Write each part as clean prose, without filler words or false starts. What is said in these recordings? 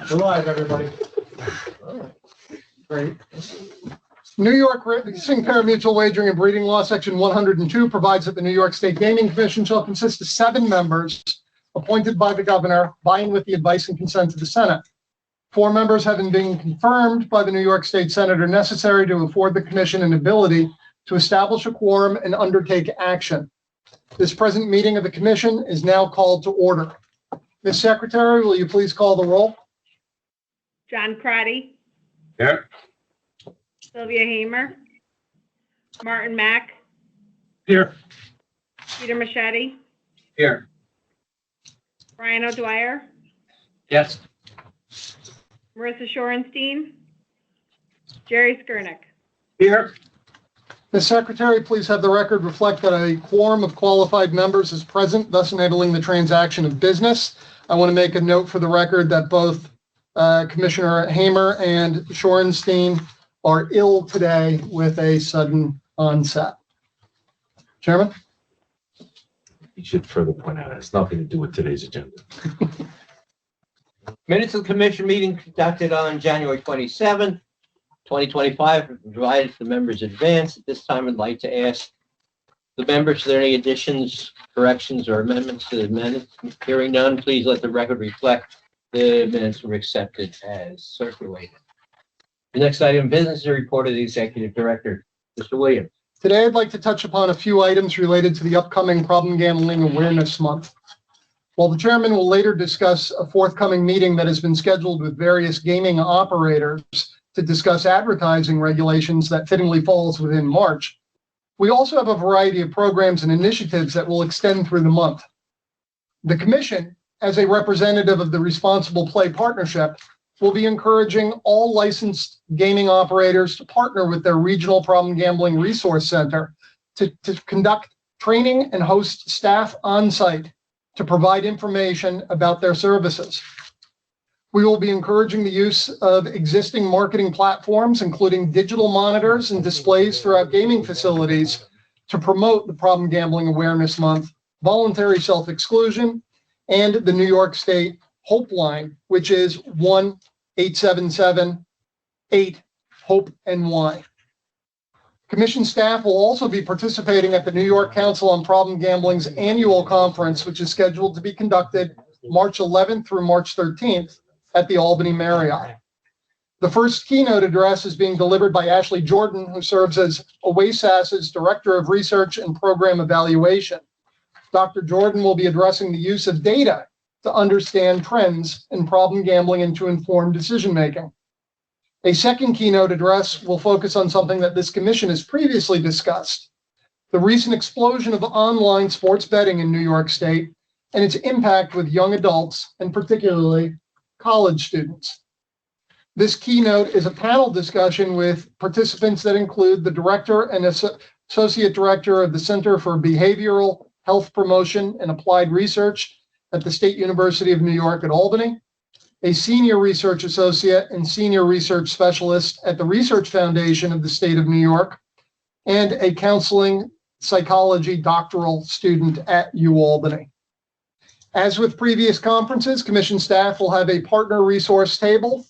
We're live, everybody. Great. New York Racing Pari-Mutuel Wagering and Breeding Law, Section 102, provides that the New York State Gaming Commission shall consist of 7 members appointed by the governor, vying with the advice and consent of the Senate. 4 members having been confirmed by the New York State Senate are necessary to afford the commission an ability to establish a quorum and undertake action. This present meeting of the commission is now called to order. Ms. Secretary, will you please call the roll? John Crotty. Here. Sylvia Hamer. Martin Mack. Here. Peter Machete. Here. Brian O'Dwyer. Yes. Marissa Shorenstein. Jerry Skurnick. Here. Ms. Secretary, please have the record reflect that a quorum of qualified members is present, thus enabling the transaction of business. I want to make a note for the record that both Commissioner Hamer and Shorenstein are ill today with a sudden onset. Chairman? You should further point out it has nothing to do with today's agenda. Minutes of the commission meeting conducted on January 27th, 2025, provided to the members in advance. At this time, I'd like to ask the members, are there any additions, corrections, or amendments to the minutes? Hearing none, please let the record reflect the minutes were accepted as circulated. The next item of business is a report of the executive director. Mr. Williams. Today, I'd like to touch upon a few items related to the upcoming Problem Gambling Awareness Month. While the chairman will later discuss a forthcoming meeting that has been scheduled with various gaming operators to discuss advertising regulations that fittingly falls within March, we also have a variety of programs and initiatives that will extend through the month. The commission, as a representative of the Responsible Play Partnership, will be encouraging all licensed gaming operators to partner with their regional Problem Gambling Resource Center to conduct training and host staff on site to provide information about their services. We will be encouraging the use of existing marketing platforms, including digital monitors and displays throughout gaming facilities, to promote the Problem Gambling Awareness Month, voluntary self-exclusion, and the New York State Hope Line, which is 1-877-8-HOPE-NY. Commission staff will also be participating at the New York Council on Problem Gambling's annual conference, which is scheduled to be conducted March 11th through March 13th at the Albany Marriott. The first keynote address is being delivered by Ashley Jordan, who serves as OASAS's Director of Research and Program Evaluation. Dr. Jordan will be addressing the use of data to understand trends in problem gambling and to inform decision-making. A second keynote address will focus on something that this commission has previously discussed: the recent explosion of online sports betting in New York State and its impact with young adults, and particularly college students. This keynote is a panel discussion with participants that include the director and associate director of the Center for Behavioral Health Promotion and Applied Research at the State University of New York at Albany, a senior research associate and senior research specialist at the Research Foundation of the State of New York, and a counseling psychology doctoral student at UAlbany. As with previous conferences, commission staff will have a partner resource table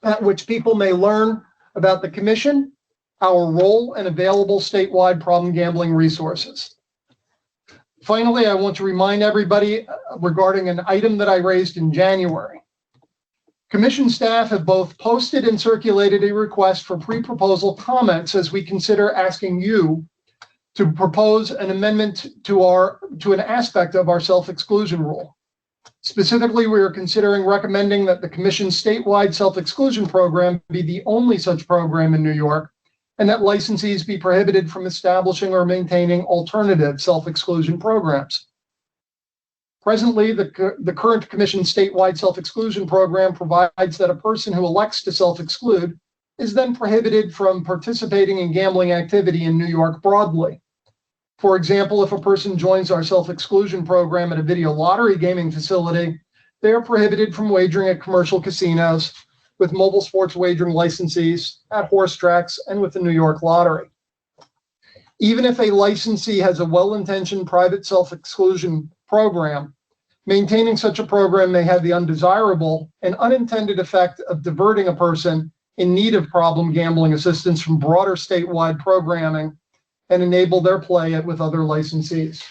at which people may learn about the commission, our role, and available statewide problem gambling resources. Finally, I want to remind everybody regarding an item that I raised in January. Commission staff have both posted and circulated a request for pre-proposal comments as we consider asking you to propose an amendment to an aspect of our self-exclusion rule. Specifically, we are considering recommending that the commission's statewide self-exclusion program be the only such program in New York, and that licensees be prohibited from establishing or maintaining alternative self-exclusion programs. Presently, the current commission statewide self-exclusion program provides that a person who elects to self-exclude is then prohibited from participating in gambling activity in New York broadly. For example, if a person joins our self-exclusion program at a video lottery gaming facility, they are prohibited from wagering at commercial casinos, with mobile sports wagering licensees, at horse tracks, and with the New York Lottery. Even if a licensee has a well-intentioned private self-exclusion program, Maintaining such a program may have the undesirable and unintended effect of diverting a person in need of problem gambling assistance from broader statewide programming and enable their play with other licensees.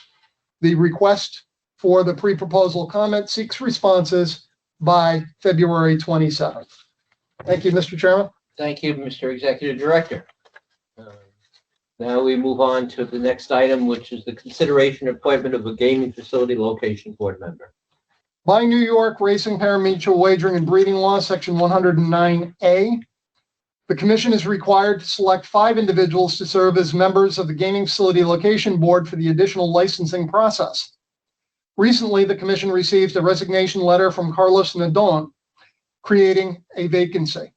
The request for the pre-proposal comment seeks responses by February 27th. Thank you, Mr. Chairman. Thank you, Mr. Executive Director. Now we move on to the next item, which is the consideration appointment of a gaming facility location board member. By New York Racing, Parimutuel Wagering and Breeding Law, Section 109A, the commission is required to select 5 individuals to serve as members of the Gaming Facility Location Board for the additional licensing process. Recently, the commission received a resignation letter from Carlos Nadon, creating a vacancy.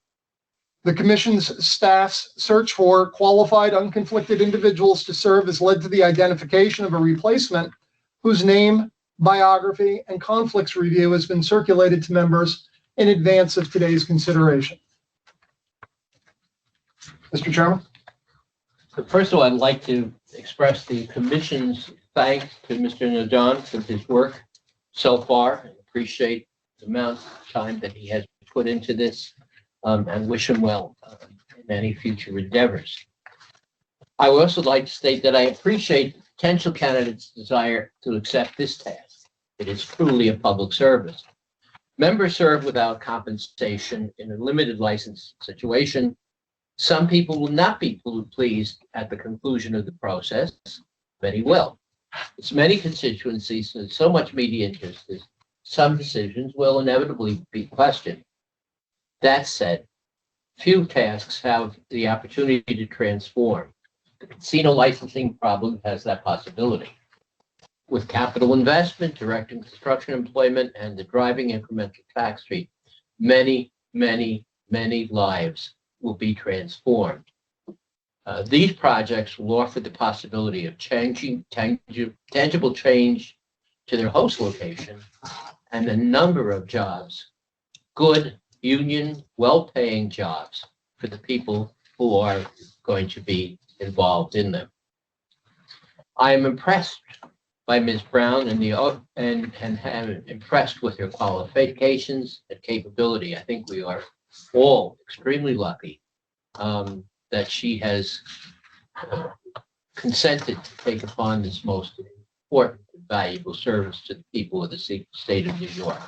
The commission's staff's search for qualified, unconflicted individuals to serve has led to the identification of a replacement whose name, biography, and conflicts review has been circulated to members in advance of today's consideration. Mr. Chairman. First of all, I'd like to express the commission's thanks to Mr. Nadon for his work so far, and appreciate the amount of time that he has put into this, and wish him well in any future endeavors. I would also like to state that I appreciate the potential candidates' desire to accept this task. It is truly a public service. Members serve without compensation in a limited license situation. Some people will not be pleased at the conclusion of the process. Many will. It's many constituencies and so much media interest. Some decisions will inevitably be questioned. That said, few tasks have the opportunity to transform. The casino licensing problem has that possibility. With capital investment, direct construction employment, and the driving incremental tax rate, many lives will be transformed. These projects will offer the possibility of tangible change to their host location and a number of jobs, good, union, well-paying jobs for the people who are going to be involved in them. I am impressed by Ms. Brown and am impressed with her qualifications and capability. I think we are all extremely lucky that she has consented to take upon this most important and valuable service to the people of the state of New York.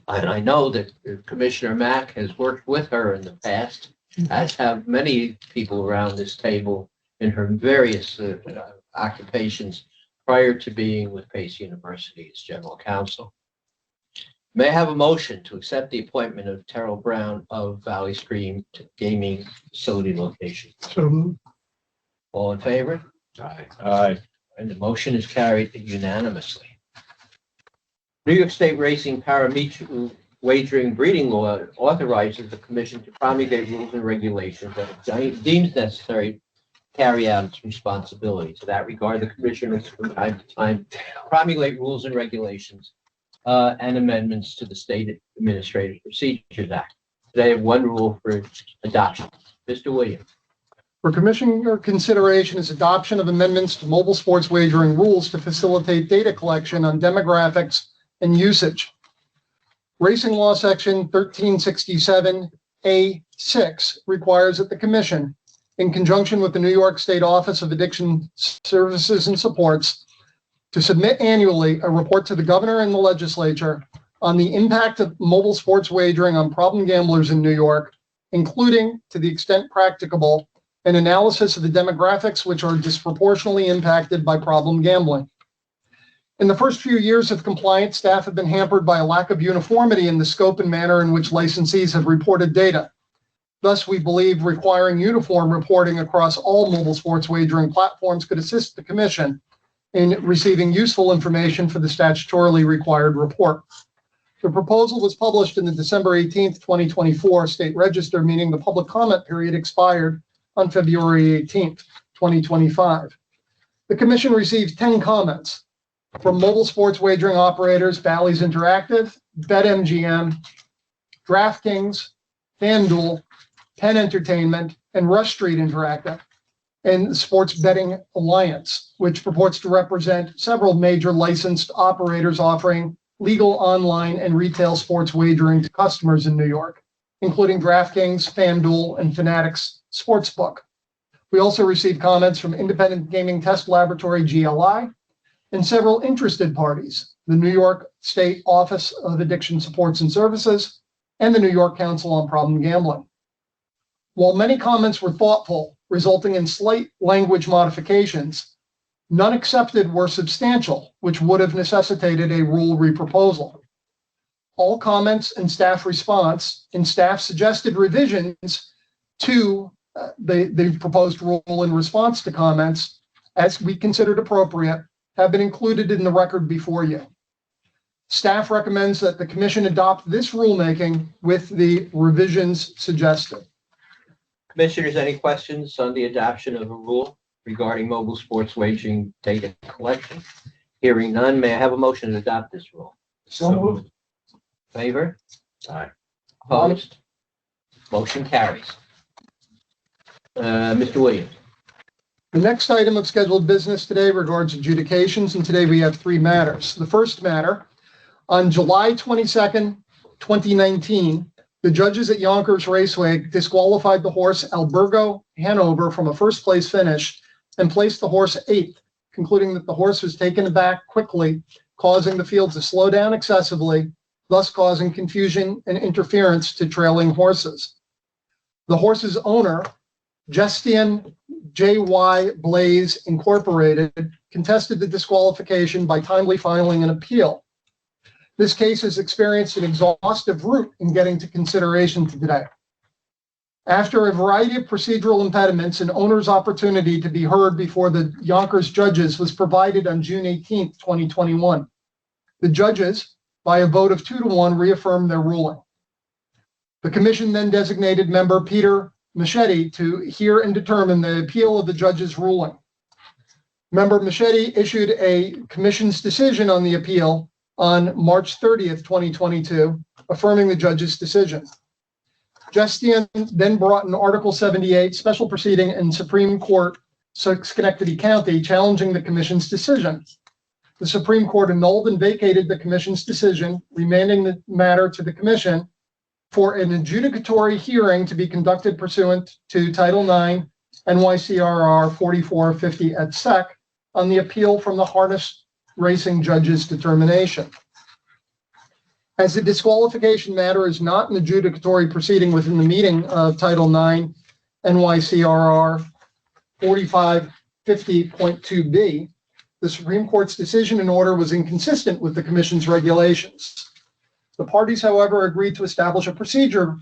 And I know that Commissioner Mack has worked with her in the past, as have many people around this table in her various occupations prior to being with Pace University as general counsel. May I have a motion to accept the appointment of Terrell Brown of Valley Stream to gaming facility location? So moved. All in favor? Aye. And the motion is carried unanimously. New York State Racing Parimutuel Wagering Breeding Law authorizes the commission to promulgate rules and regulations that it deems necessary to carry out its responsibility. To that regard, the commission is from time to time promulgate rules and regulations and amendments to the State Administrative Procedures Act. Today, I have one rule for adoption. Mr. Williams. For commissioner consideration is adoption of amendments to mobile sports wagering rules to facilitate data collection on demographics and usage. Racing Law Section 1367A6 requires that the commission, in conjunction with the New York State Office of Addiction Services and Supports, to submit annually a report to the governor and the legislature on the impact of mobile sports wagering on problem gamblers in New York, including, to the extent practicable, an analysis of the demographics which are disproportionately impacted by problem gambling. In the first few years of compliance, staff have been hampered by a lack of uniformity in the scope and manner in which licensees have reported data. Thus, we believe requiring uniform reporting across all mobile sports wagering platforms could assist the commission in receiving useful information for the statutorily required report. The proposal was published in the December 18th, 2024 State Register, meaning the public comment period expired on February 18th, 2025. The commission received 10 comments from mobile sports wagering operators, Bally's Interactive, BetMGM, DraftKings, FanDuel, Penn Entertainment, and Rush Street Interactive. and the Sports Betting Alliance, which purports to represent several major licensed operators offering legal online and retail sports wagering to customers in New York, including DraftKings, FanDuel, and Fanatics Sportsbook. We also received comments from Independent Gaming Test Laboratory, GLI, and several interested parties, the New York State Office of Addiction Supports and Services, and the New York Council on Problem Gambling. While many comments were thoughtful, resulting in slight language modifications, none accepted were substantial, which would have necessitated a rule reproposal. All comments and staff response and staff suggested revisions to the proposed rule in response to comments, as we considered appropriate, have been included in the record before you. Staff recommends that the commission adopt this rulemaking with the revisions suggested. Commissioners, any questions on the adoption of a rule regarding mobile sports wagering data collection? Hearing none, may I have a motion to adopt this rule? So moved. Favor? Aye. Opposed? Motion carries. Mr. Williams. The next item of scheduled business today regards adjudications, and today we have three matters. The first matter, on July 22nd, 2019, the judges at Yonkers Raceway disqualified the horse Albergo Hanover from a first-place finish and placed the horse eighth, concluding that the horse was taken aback quickly, causing the field to slow down excessively, thus causing confusion and interference to trailing horses. The horse's owner, Gestian J.Y. Blaze Incorporated, contested the disqualification by timely filing an appeal. This case has experienced an exhaustive route in getting to consideration today. After a variety of procedural impediments, an owner's opportunity to be heard before the Yonkers judges was provided on June 18, 2021. The judges, by a vote of 2-1, reaffirmed their ruling. The commission then designated member Peter Machete to hear and determine the appeal of the judge's ruling. Member Machete issued a commission's decision on the appeal on March 30th, 2022, affirming the judge's decision. Gestian then brought an Article 78 special proceeding in Supreme Court, Schenectady County, challenging the commission's decision. The Supreme Court annulled and vacated the commission's decision, remanding the matter to the commission for an adjudicatory hearing to be conducted pursuant to Title IX, NYCRR 4450 et sec, on the appeal from the harness racing judge's determination. As the disqualification matter is not an adjudicatory proceeding within the meaning of Title IX, NYCRR 4550.2b, the Supreme Court's decision and order was inconsistent with the commission's regulations. The parties, however, agreed to establish a procedure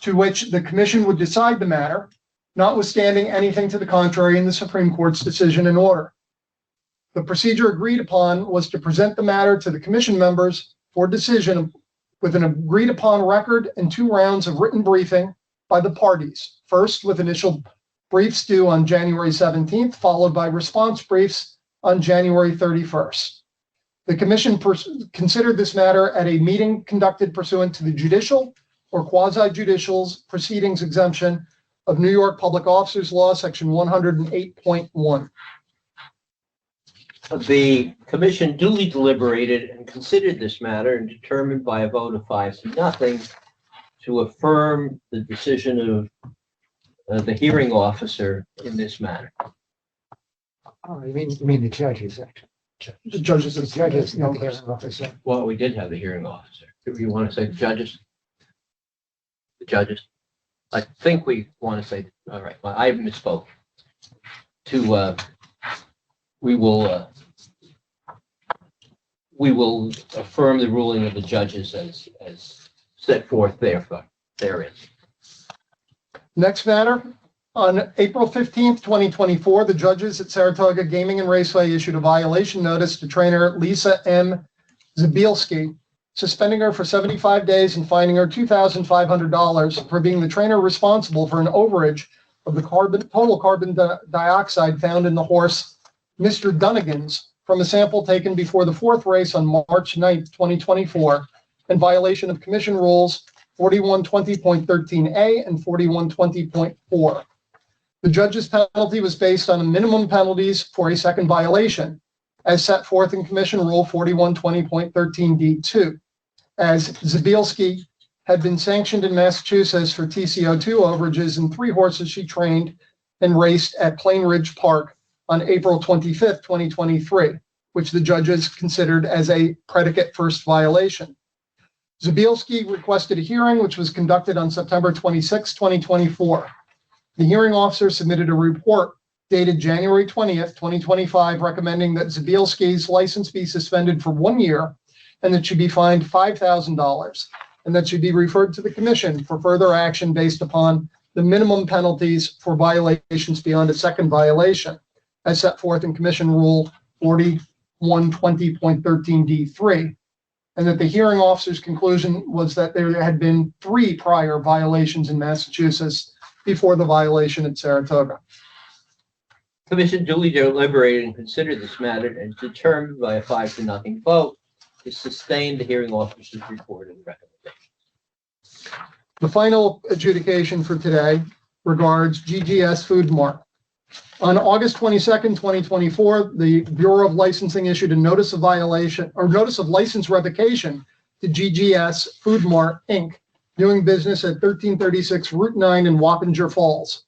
to which the commission would decide the matter, notwithstanding anything to the contrary in the Supreme Court's decision and order. The procedure agreed upon was to present the matter to the commission members for decision with an agreed upon record and 2 rounds of written briefing by the parties. First, with initial briefs due on January 17th, followed by response briefs on January 31st. The commission considered this matter at a meeting conducted pursuant to the judicial or quasi-judicial proceedings exemption of New York Public Officers Law, Section 108.1. The commission duly deliberated and considered this matter and determined by a vote of 5-0 to affirm the decision of the hearing officer in this matter. Oh, you mean the judges, actually. The judges, The judges, not the hearing officer. Well, we did have the hearing officer. Do you want to say the judges? The judges? I think we want to say, all right, well, I misspoke. We will affirm the ruling of the judges as set forth therein. Next matter, on April 15th, 2024, the judges at Saratoga Gaming and Raceway issued a violation notice to trainer Lisa M. Zabielski, suspending her for 75 days and fining her $2,500 for being the trainer responsible for an overage of the total carbon dioxide found in the horse Mr. Dunnigan's from a sample taken before the 4th race on March 9th, 2024, in violation of Commission Rules 4120.13a and 4120.4. The judge's penalty was based on the minimum penalties for a second violation, as set forth in Commission Rule 4120.13D2, as Zabielski had been sanctioned in Massachusetts for TCO2 overages in 3 horses she trained and raced at Plain Ridge Park on April 25th, 2023, which the judges considered as a predicate first violation. Zabielski requested a hearing, which was conducted on September 26, 2024. The hearing officer submitted a report dated January 20th, 2025, recommending that Zabielski's license be suspended for 1 year and that she be fined $5,000 and that she be referred to the commission for further action based upon the minimum penalties for violations beyond a second violation, as set forth in Commission Rule 4120.13D3, and that the hearing officer's conclusion was that there had been 3 prior violations in Massachusetts before the violation at Saratoga. Commission duly deliberated and considered this matter and determined by a 5-0 vote to sustain the hearing officer's report and recommendation. The final adjudication for today regards GGS Food Mart. On August 22nd, 2024, the Bureau of Licensing issued a notice of violation or notice of license revocation to GGS Food Mart, Inc., doing business at 1336 Route 9 in Wappinger Falls.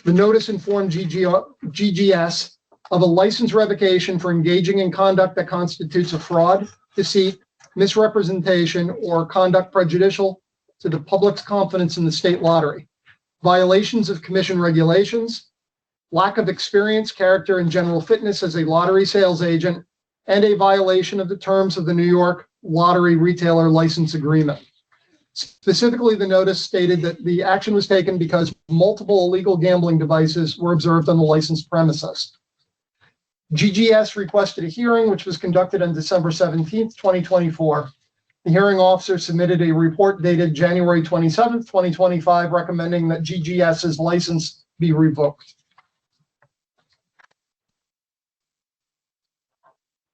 The notice informed GGS of a license revocation for engaging in conduct that constitutes a fraud, deceit, misrepresentation, or conduct prejudicial to the public's confidence in the state lottery, violations of commission regulations, lack of experience, character, and general fitness as a lottery sales agent, and a violation of the terms of the New York Lottery Retailer License Agreement. Specifically, the notice stated that the action was taken because multiple illegal gambling devices were observed on the licensed premises. GGS requested a hearing, which was conducted on December 17th, 2024. The hearing officer submitted a report dated January 27th, 2025, recommending that GGS's license be revoked.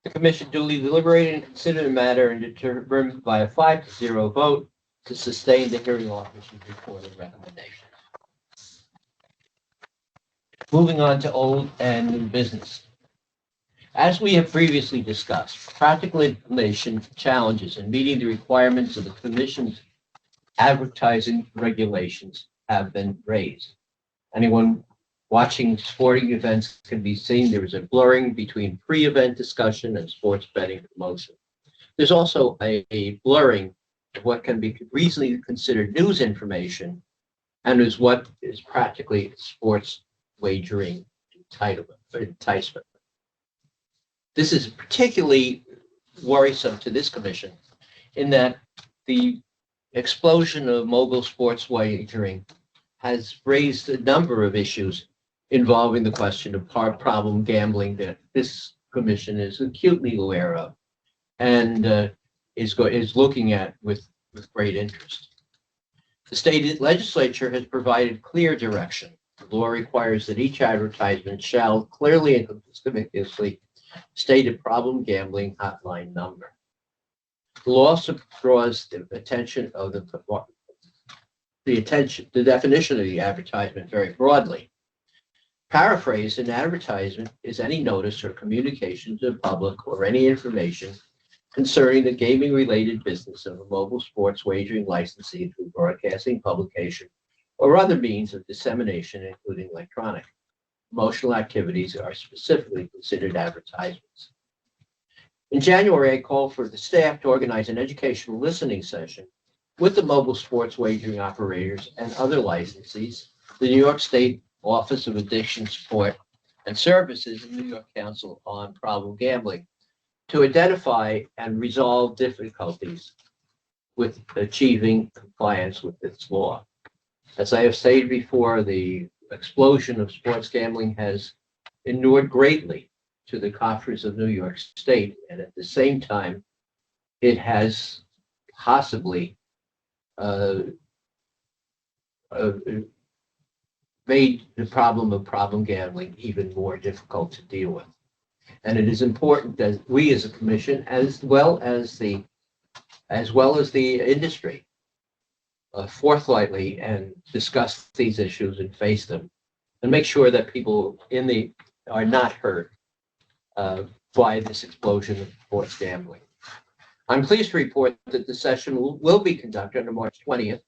The commission duly deliberated and considered the matter and determined by a 5-0 vote to sustain the hearing officer's report and recommendation. Moving on to old and new business. As we have previously discussed, practical information challenges in meeting the requirements of the Commission's advertising regulations have been raised. Anyone watching sporting events can be seen there is a blurring between pre-event discussion and sports betting promotion. There's also a blurring of what can be reasonably considered news information and is what is practically sports wagering enticement. This is particularly worrisome to this commission in that the explosion of mobile sports wagering has raised a number of issues involving the question of problem gambling that this commission is acutely aware of and is looking at with great interest. The state legislature has provided clear direction. The law requires that each advertisement shall clearly and conspicuously state a problem gambling hotline number. The law also draws the attention of the definition of the advertisement very broadly. Paraphrased, an advertisement is any notice or communication to the public or any information concerning the gaming-related business of a mobile sports wagering licensee through broadcasting, publication, or other means of dissemination, including electronic. Promotional activities are specifically considered advertisements. In January, I called for the staff to organize an educational listening session with the mobile sports wagering operators and other licensees, the New York State Office of Addiction Support and Services, and New York Council on Problem Gambling, to identify and resolve difficulties with achieving compliance with this law. As I have stated before, the explosion of sports gambling has inured greatly to the coffers of New York State, and at the same time, it has possibly made the problem of problem gambling even more difficult to deal with. And it is important that we as a commission, as well as the industry, forthrightly and discuss these issues and face them and make sure that people are not hurt by this explosion of sports gambling. I'm pleased to report that the session will be conducted on March 20th,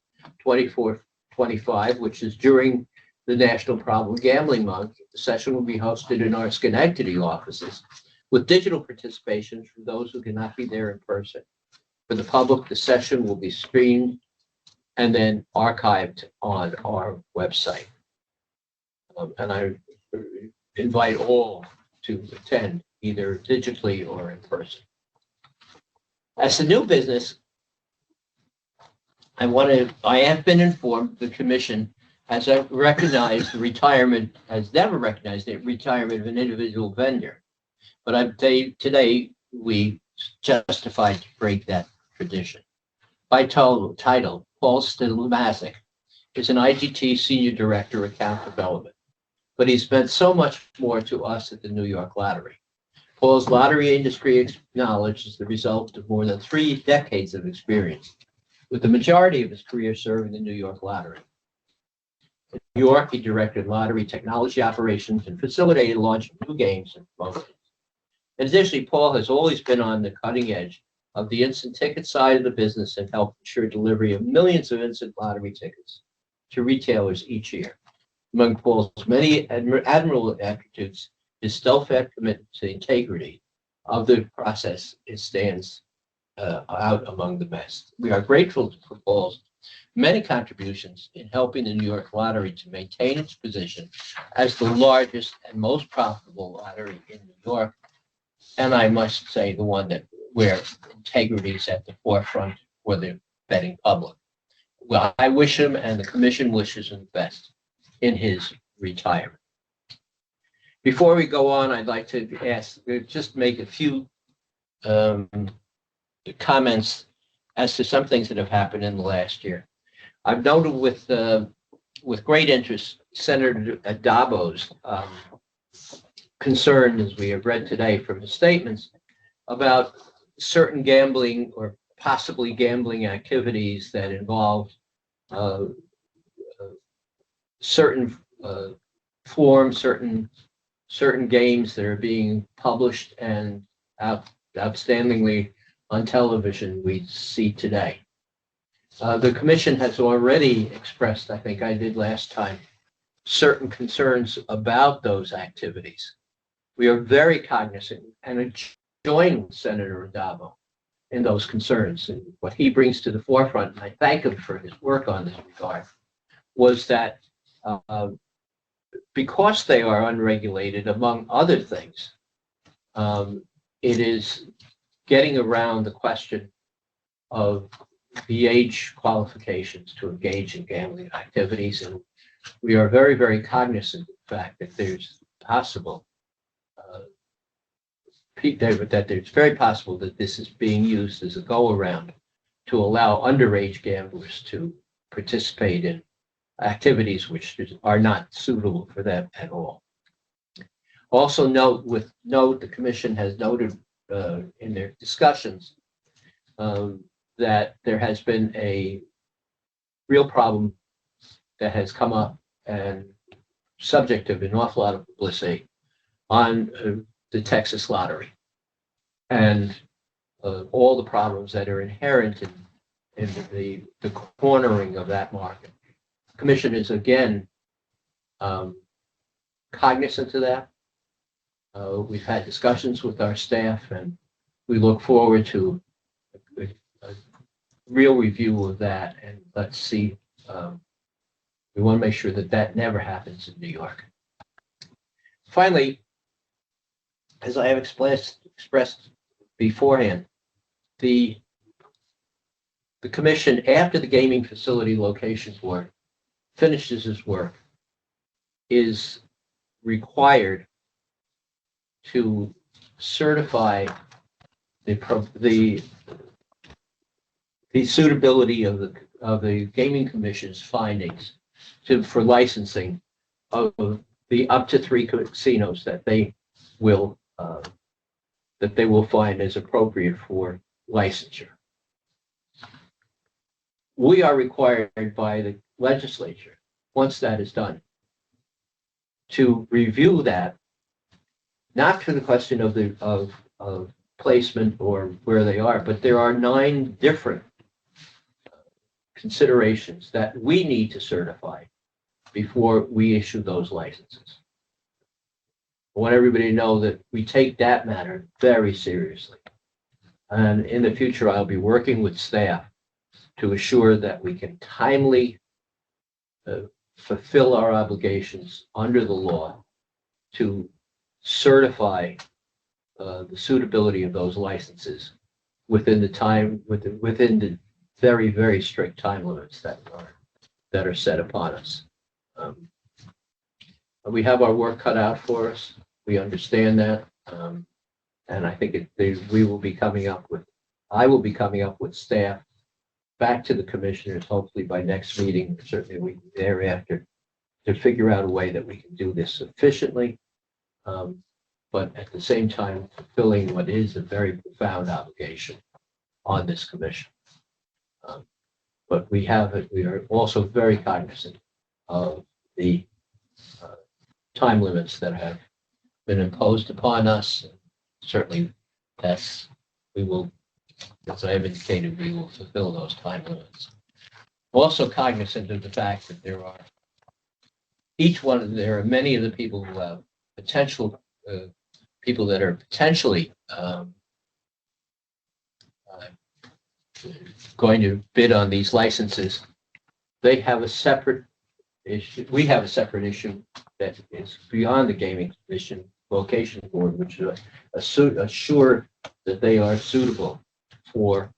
24th, 25, which is during the National Problem Gambling Month. The session will be hosted in our Schenectady offices with digital participation for those who cannot be there in person. For the public, the session will be streamed and then archived on our website. And I invite all to attend either digitally or in person. As a new business, I have been informed the commission has never recognized the retirement of an individual vendor. But today we justified to break that tradition. By title, Paul Stilmazik is an IGT Senior Director of Account Development, but he's meant so much more to us at the New York Lottery. Paul's lottery industry knowledge is the result of more than 3 decades of experience, with the majority of his career serving the New York Lottery. In New York, he directed lottery technology operations and facilitated launch of new games and promotions. Additionally, Paul has always been on the cutting edge of the instant ticket side of the business and helped ensure delivery of millions of instant lottery tickets to retailers each year. Among Paul's many admirable attributes, his steadfast commitment to the integrity of the process, it stands out among the best. We are grateful for Paul's many contributions in helping the New York Lottery to maintain its position as the largest and most profitable lottery in New York, and I must say the one where integrity is at the forefront for the betting public. Well, I wish him and the commission wishes him the best in his retirement. Before we go on, I'd like to just make a few comments as to some things that have happened in the last year. I've noted with great interest Senator Dabo's concern, as we have read today from his statements, about certain gambling or possibly gambling activities that involve certain forms, certain games that are being published and outstandingly on television we see today. The commission has already expressed, I think I did last time, certain concerns about those activities. We are very cognizant and join Senator Dabo in those concerns. And what he brings to the forefront, and I thank him for his work on this regard, was that because they are unregulated, among other things, it is getting around the question of the age qualifications to engage in gambling activities. And we are very, very cognizant of the fact that there's possible, that it's very possible that this is being used as a go-around to allow underage gamblers to participate in activities which are not suitable for them at all. Also note, the commission has noted in their discussions that there has been a real problem that has come up and subject of an awful lot of publicity on the Texas lottery and all the problems that are inherent in the cornering of that market. The commission is again cognizant of that. We've had discussions with our staff, and we look forward to a real review of that. And let's see, we want to make sure that that never happens in New York. Finally, as I have expressed beforehand, the commission, after the Gaming Facility Locations Board finishes its work, is required to certify the suitability of the Gaming Commission's findings for licensing of the up to 3 casinos that they will find as appropriate for licensure. We are required by the legislature, once that is done, to review that, not to the question of placement or where they are, but there are 9 different considerations that we need to certify before we issue those licenses. I want everybody to know that we take that matter very seriously. And in the future, I'll be working with staff to assure that we can timely fulfill our obligations under the law to certify the suitability of those licenses within the very, very strict time limits that are set upon us. We have our work cut out for us. We understand that. And I think I will be coming up with staff back to the commissioners, hopefully by next meeting, certainly a week thereafter, to figure out a way that we can do this efficiently, but at the same time fulfilling what is a very profound obligation on this commission. But we are also very cognizant of the time limits that have been imposed upon us. Certainly, as I have indicated, we will fulfill those time limits. Also cognizant of the fact that there are many of the people who have people that are potentially going to bid on these licenses. They have a separate issue. We have a separate issue that is beyond the Gaming Commission Location Board, which assure that they are suitable for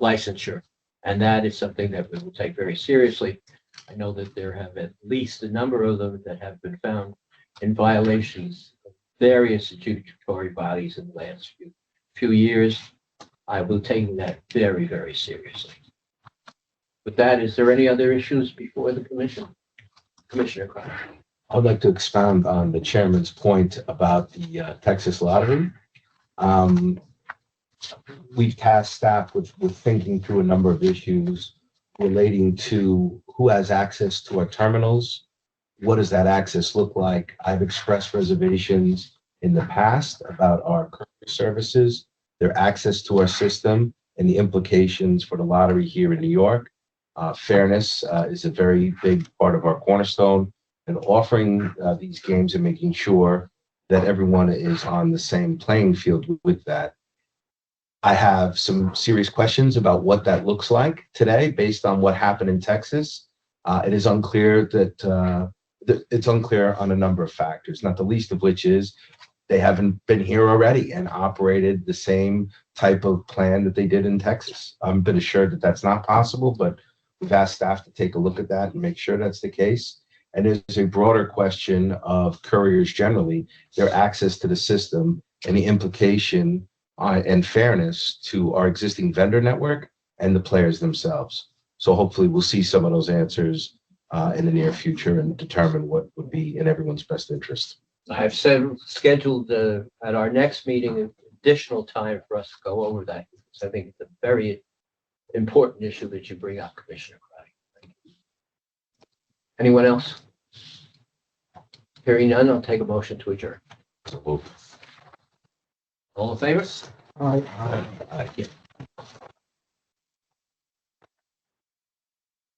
licensure. And that is something that we will take very seriously. I know that there have at least a number of them that have been found in violations of various adjudicatory bodies in the last few years. I will take that very, very seriously. With that, is there any other issues before the commission? Commissioner Cronin. I'd like to expound on the chairman's point about the Texas lottery. We've tasked staff with thinking through a number of issues relating to who has access to our terminals. What does that access look like? I've expressed reservations in the past about our courier services, their access to our system, and the implications for the lottery here in New York. Fairness is a very big part of our cornerstone, and offering these games and making sure that everyone is on the same playing field with that. I have some serious questions about what that looks like today based on what happened in Texas. It is unclear it's unclear on a number of factors, not the least of which is they haven't been here already and operated the same type of plan that they did in Texas. I'm been assured that that's not possible, but we've asked staff to take a look at that and make sure that's the case. And there's a broader question of couriers generally, their access to the system and the implication and fairness to our existing vendor network and the players themselves. So hopefully we'll see some of those answers in the near future and determine what would be in everyone's best interest. I have scheduled at our next meeting additional time for us to go over that, because I think it's a very important issue that you bring up, Commissioner Crowley. Thank you. Anyone else? Hearing none, I'll take a motion to adjourn. So, All in favor? All right. Aye.